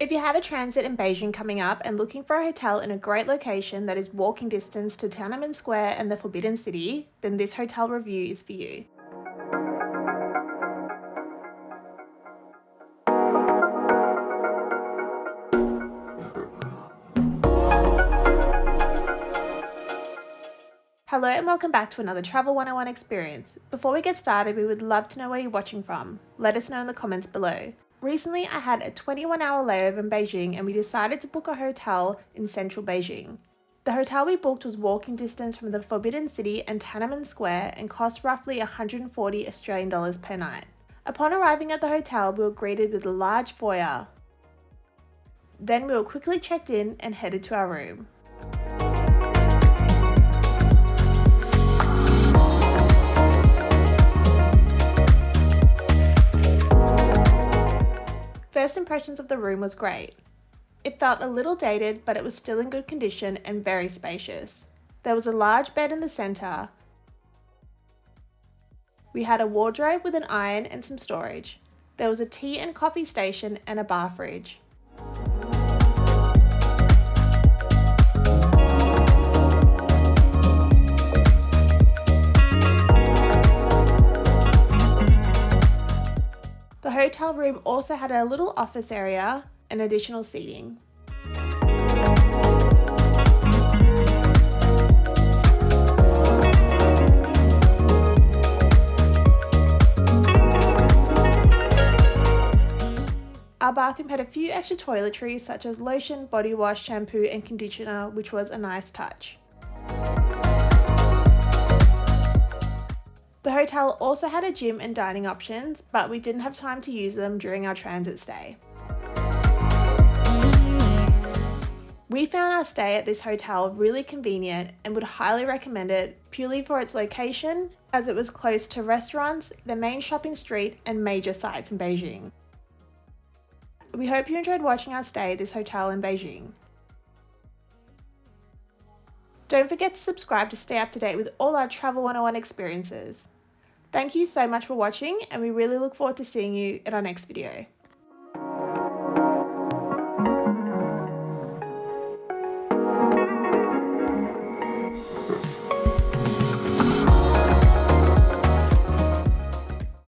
If you have a transit in Beijing coming up and looking for a hotel in a great location that is walking distance to Tiananmen Square and the Forbidden City, then this hotel review is for you. Hello and welcome back to another Travel 101 experience. Before we get started, we would love to know where you're watching from. Let us know in the comments below. Recently, I had a 21-hour layover in Beijing and we decided to book a hotel in central Beijing. The hotel we booked was walking distance from the Forbidden City and Tiananmen Square and cost roughly 140 Australian dollars per night. Upon arriving at the hotel, we were greeted with a large foyer. Then we were quickly checked in and headed to our room. First impressions of the room was great. It felt a little dated, but it was still in good condition and very spacious. There was a large bed in the center. We had a wardrobe with an iron and some storage. There was a tea and coffee station and a bar fridge. The hotel room also had a little office area and additional seating. Our bathroom had a few extra toiletries such as lotion, body wash, shampoo and conditioner, which was a nice touch. The hotel also had a gym and dining options, but we didn't have time to use them during our transit stay. We found our stay at this hotel really convenient and would highly recommend it purely for its location, as it was close to restaurants, the main shopping street and major sites in Beijing. We hope you enjoyed watching our stay at this hotel in Beijing. Don't forget to subscribe to stay up to date with all our Travel 101 experiences. Thank you so much for watching, and we really look forward to seeing you in our next video.